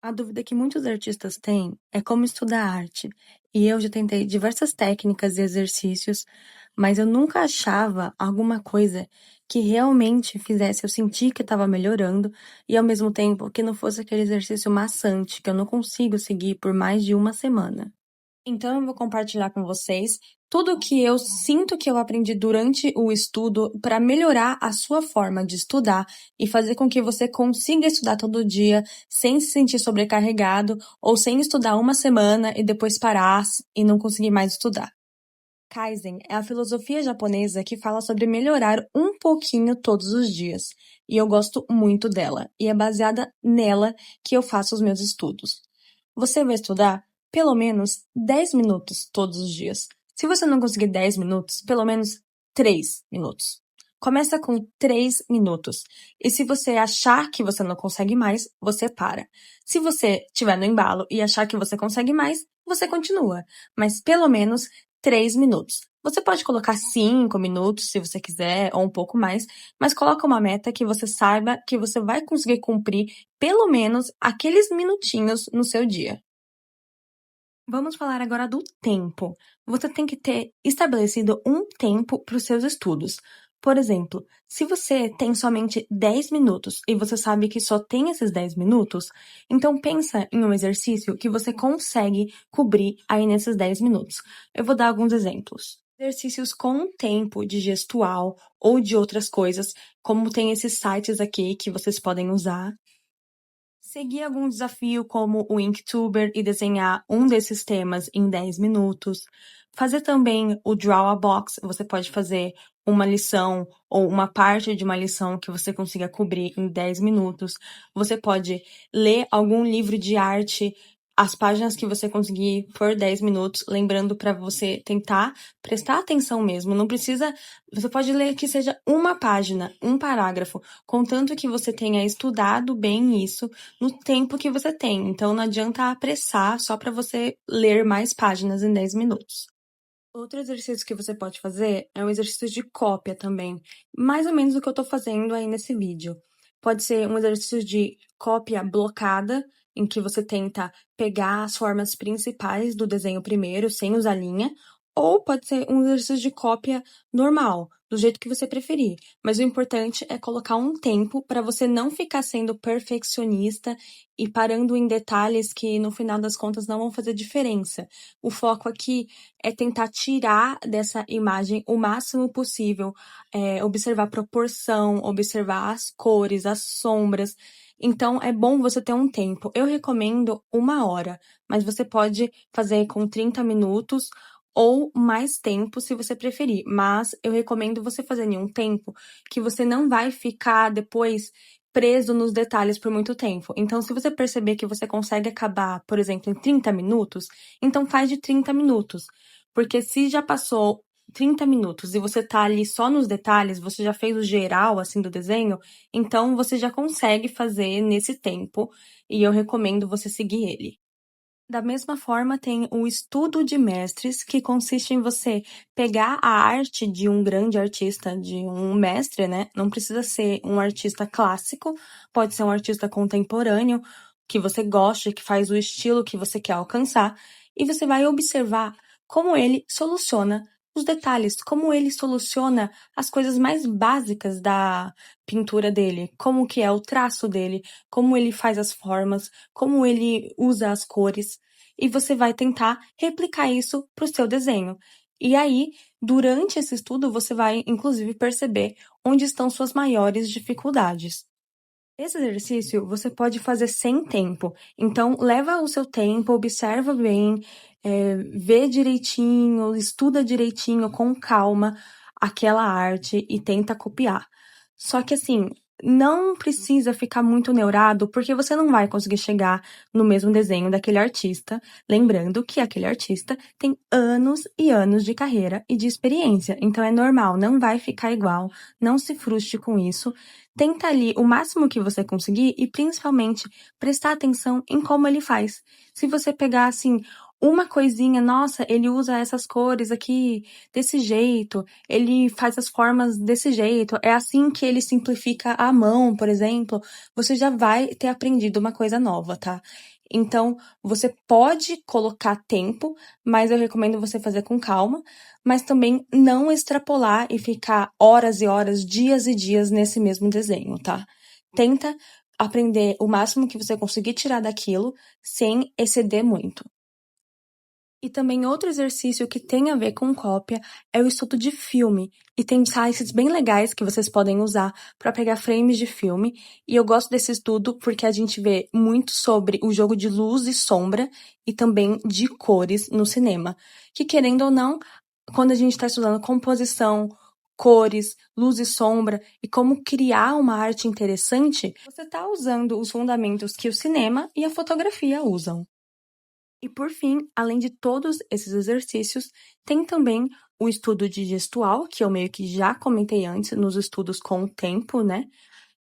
A dúvida que muitos artistas têm é como estudar arte. E eu já tentei diversas técnicas e exercícios, mas eu nunca achava alguma coisa que realmente fizesse eu sentir que estava melhorando e ao mesmo tempo que não fosse aquele exercício maçante que eu não consigo seguir por mais de uma semana. Então, eu vou compartilhar com vocês tudo o que eu sinto que eu aprendi durante o estudo para melhorar a sua forma de estudar e fazer com que você consiga estudar todo dia sem se sentir sobrecarregado ou sem estudar uma semana e depois parar e não conseguir mais estudar. Kaizen é a filosofia japonesa que fala sobre melhorar um pouquinho todos os dias, e eu gosto muito dela, e é baseada nela que eu faço os meus estudos. Você vai estudar pelo menos 10 minutos todos os dias. Se você não conseguir 10 minutos, pelo menos 3 minutos. Começa com 3 minutos. E se você achar que você não consegue mais, você para. Se você estiver no embalo e achar que você consegue mais, você continua. Mas pelo menos 3 minutos. Você pode colocar 5 minutos, se você quiser, ou um pouco mais, mas coloca uma meta que você saiba que você vai conseguir cumprir pelo menos aqueles minutinhos no seu dia. Vamos falar agora do tempo. Você tem que ter estabelecido um tempo para os seus estudos. Por exemplo, se você tem somente 10 minutos e você sabe que só tem esses 10 minutos, então pensa em um exercício que você consegue cobrir aí nesses 10 minutos. Eu vou dar alguns exemplos. Exercícios com um tempo de gestual ou de outras coisas, como tem esses sites aqui que vocês podem usar. Seguir algum desafio como o Inktober e desenhar um desses temas em 10 minutos. Fazer também o Draw a Box, você pode fazer uma lição ou uma parte de uma lição que você consiga cobrir em 10 minutos. Você pode ler algum livro de arte, as páginas que você conseguir por 10 minutos, lembrando para você tentar prestar atenção mesmo. Não precisa, você pode ler que seja uma página, um parágrafo, contanto que você tenha estudado bem isso no tempo que você tem. Então não adianta apressar só para você ler mais páginas em 10 minutos. Outro exercício que você pode fazer é um exercício de cópia também, mais ou menos o que eu estou fazendo aí nesse vídeo. Pode ser um exercício de cópia blocada, em que você tenta pegar as formas principais do desenho primeiro, sem usar linha, ou pode ser um exercício de cópia normal, do jeito que você preferir. Mas o importante é colocar um tempo para você não ficar sendo perfeccionista e parando em detalhes que no final das contas não vão fazer diferença. O foco aqui é tentar tirar dessa imagem o máximo possível, observar a proporção, observar as cores, as sombras. Então, é bom você ter um tempo. Eu recomendo 1 hora, mas você pode fazer com 30 minutos ou mais tempo, se você preferir. Mas eu recomendo você fazer em um tempo que você não vai ficar depois preso nos detalhes por muito tempo. Então, se você perceber que você consegue acabar, por exemplo, em 30 minutos, então faz de 30 minutos. Porque se já passou 30 minutos e você tá ali só nos detalhes, você já fez o geral, assim, do desenho, então você já consegue fazer nesse tempo e eu recomendo você seguir ele. Da mesma forma, tem o estudo de mestres, que consiste em você pegar a arte de um grande artista, de um mestre, né? Não precisa ser um artista clássico, pode ser um artista contemporâneo, que você gosta, que faz o estilo que você quer alcançar, e você vai observar como ele soluciona os detalhes, como ele soluciona as coisas mais básicas da pintura dele, como que é o traço dele, como ele faz as formas, como ele usa as cores, e você vai tentar replicar isso para o seu desenho. E aí, durante esse estudo, você vai, inclusive, perceber onde estão suas maiores dificuldades. Esse exercício você pode fazer sem tempo. Então, leva o seu tempo, observa bem, vê direitinho, estuda direitinho, com calma, aquela arte e tenta copiar. Só que assim, não precisa ficar muito neurado, porque você não vai conseguir chegar no mesmo desenho daquele artista. Lembrando que aquele artista tem anos e anos de carreira e de experiência. Então é normal, não vai ficar igual. Não se frustre com isso. Tenta ali o máximo que você conseguir e principalmente prestar atenção em como ele faz. Se você pegar assim uma coisinha, nossa, ele usa essas cores aqui desse jeito, ele faz as formas desse jeito, é assim que ele simplifica a mão, por exemplo, você já vai ter aprendido uma coisa nova, tá? Então, você pode colocar tempo, mas eu recomendo você fazer com calma, mas também não extrapolar e ficar horas e horas, dias e dias nesse mesmo desenho, tá? Tenta aprender o máximo que você conseguir tirar daquilo sem exceder muito. E também outro exercício que tem a ver com cópia é o estudo de filme. E tem sites bem legais que vocês podem usar para pegar frames de filme. E eu gosto desse estudo porque a gente vê muito sobre o jogo de luz e sombra e também de cores no cinema. Que querendo ou não, quando a gente está estudando composição, cores, luz e sombra e como criar uma arte interessante, você está usando os fundamentos que o cinema e a fotografia usam. E por fim, além de todos esses exercícios, tem também o estudo de gestual, que eu meio que já comentei antes nos estudos com o tempo, né?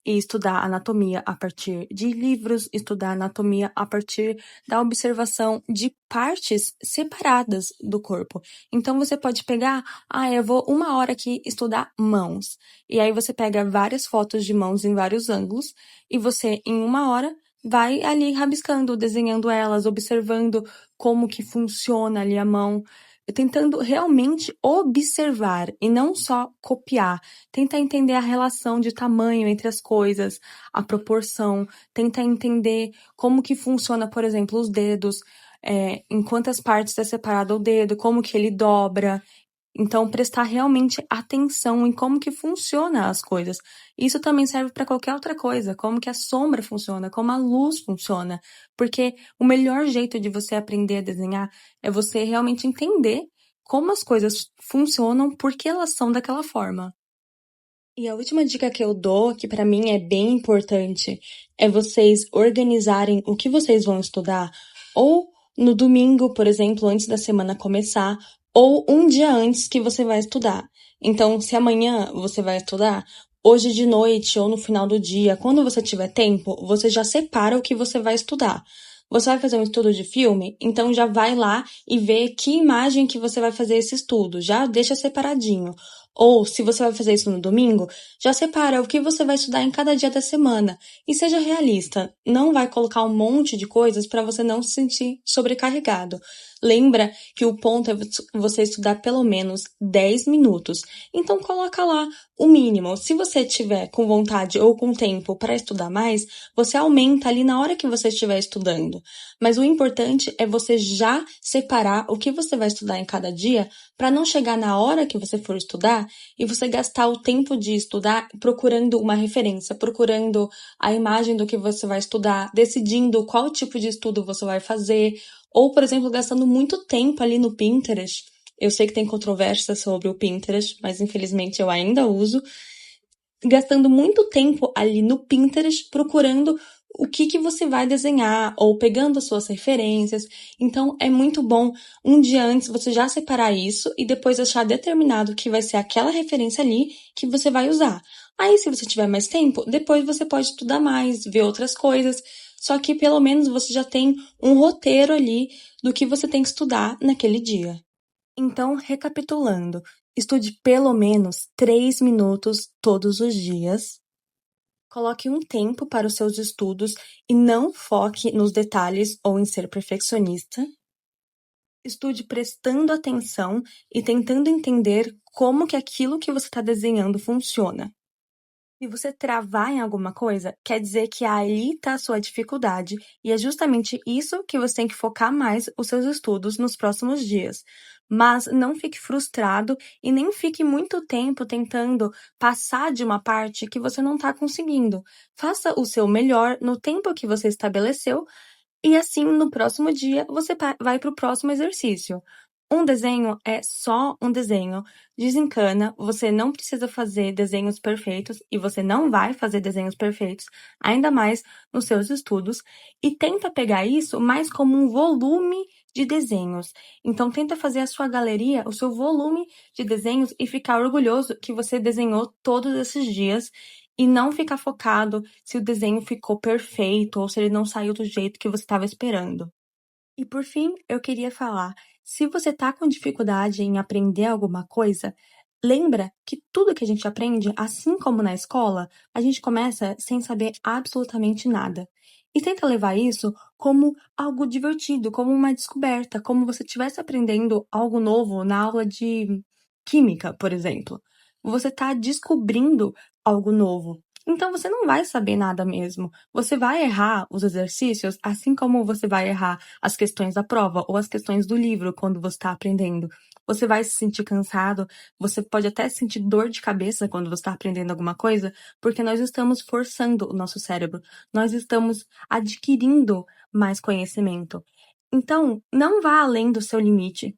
E estudar anatomia a partir de livros, estudar anatomia a partir da observação de partes separadas do corpo. Então você pode pegar, eu vou 1 hora aqui estudar mãos. E aí você pega várias fotos de mãos em vários ângulos e você, em 1 hora, vai ali rabiscando, desenhando elas, observando como que funciona ali a mão, tentando realmente observar e não só copiar. Tenta entender a relação de tamanho entre as coisas, a proporção, tenta entender como que funciona, por exemplo, os dedos, em quantas partes é separado o dedo, como que ele dobra. Então, prestar realmente atenção em como que funciona as coisas. Isso também serve para qualquer outra coisa, como que a sombra funciona, como a luz funciona. Porque o melhor jeito de você aprender a desenhar é você realmente entender como as coisas funcionam, por que elas são daquela forma. E a última dica que eu dou, que para mim é bem importante, é vocês organizarem o que vocês vão estudar, ou no domingo, por exemplo, antes da semana começar, ou um dia antes que você vai estudar. Então, se amanhã você vai estudar, hoje de noite ou no final do dia, quando você tiver tempo, você já separa o que você vai estudar. Você vai fazer um estudo de filme? Então já vai lá e vê que imagem que você vai fazer esse estudo. Já deixa separadinho. Ou, se você vai fazer isso no domingo, já separa o que você vai estudar em cada dia da semana. E seja realista, não vai colocar um monte de coisas para você não se sentir sobrecarregado. Lembra que o ponto é você estudar pelo menos 10 minutos. Então coloca lá o mínimo. Se você tiver com vontade ou com tempo para estudar mais, você aumenta ali na hora que você estiver estudando. Mas o importante é você já separar o que você vai estudar em cada dia para não chegar na hora que você for estudar e você gastar o tempo de estudar procurando uma referência, procurando a imagem do que você vai estudar, decidindo qual tipo de estudo você vai fazer, ou, por exemplo, gastando muito tempo ali no Pinterest. Eu sei que tem controvérsia sobre o Pinterest, mas infelizmente eu ainda uso. Gastando muito tempo ali no Pinterest procurando o que você vai desenhar ou pegando as suas referências. Então é muito bom um dia antes você já separar isso e depois deixar determinado que vai ser aquela referência ali que você vai usar. Aí, se você tiver mais tempo, depois você pode estudar mais, ver outras coisas. Só que pelo menos você já tem um roteiro ali do que você tem que estudar naquele dia. Então, recapitulando, estude pelo menos 3 minutos todos os dias. Coloque um tempo para os seus estudos e não foque nos detalhes ou em ser perfeccionista. Estude prestando atenção e tentando entender como que aquilo que você está desenhando funciona. Se você travar em alguma coisa, quer dizer que ali está a sua dificuldade, e é justamente isso que você tem que focar mais os seus estudos nos próximos dias. Mas não fique frustrado e nem fique muito tempo tentando passar de uma parte que você não está conseguindo. Faça o seu melhor no tempo que você estabeleceu e assim, no próximo dia, você vai para o próximo exercício. Um desenho é só um desenho. Desencana, você não precisa fazer desenhos perfeitos e você não vai fazer desenhos perfeitos, ainda mais nos seus estudos, e tenta pegar isso mais como um volume de desenhos. Então, tenta fazer a sua galeria, o seu volume de desenhos e ficar orgulhoso que você desenhou todos esses dias e não ficar focado se o desenho ficou perfeito ou se ele não saiu do jeito que você estava esperando. E por fim, eu queria falar, se você tá com dificuldade em aprender alguma coisa, lembra que tudo que a gente aprende, assim como na escola, a gente começa sem saber absolutamente nada. E tenta levar isso como algo divertido, como uma descoberta, como você estivesse aprendendo algo novo na aula de química, por exemplo. Você tá descobrindo algo novo. Então você não vai saber nada mesmo. Você vai errar os exercícios, assim como você vai errar as questões da prova ou as questões do livro quando você está aprendendo. Você vai se sentir cansado, você pode até sentir dor de cabeça quando você está aprendendo alguma coisa, porque nós estamos forçando o nosso cérebro, nós estamos adquirindo mais conhecimento. Então, não vá além do seu limite.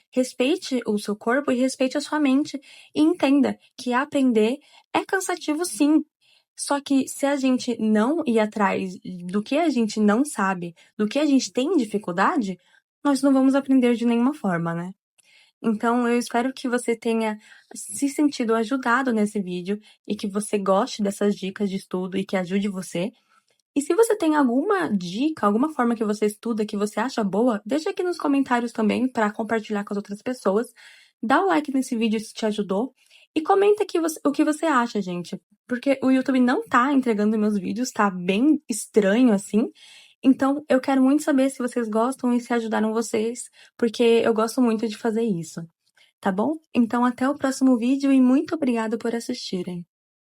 Respeite o seu corpo e respeite a sua mente e entenda que aprender é cansativo sim. Só que se a gente não ir atrás do que a gente não sabe, do que a gente tem dificuldade, nós não vamos aprender de nenhuma forma, né? Então, eu espero que você tenha se sentido ajudado nesse vídeo e que você goste dessas dicas de estudo e que ajude você. E se você tem alguma dica, alguma forma que você estuda que você acha boa, deixa aqui nos comentários também para compartilhar com as outras pessoas. Dá o like nesse vídeo se te ajudou e comenta aqui o que você acha, gente. Porque o YouTube não tá entregando meus vídeos, tá bem estranho assim. Então, eu quero muito saber se vocês gostam e se ajudaram vocês, porque eu gosto muito de fazer isso, tá bom? Então, até o próximo vídeo e muito obrigada por assistirem.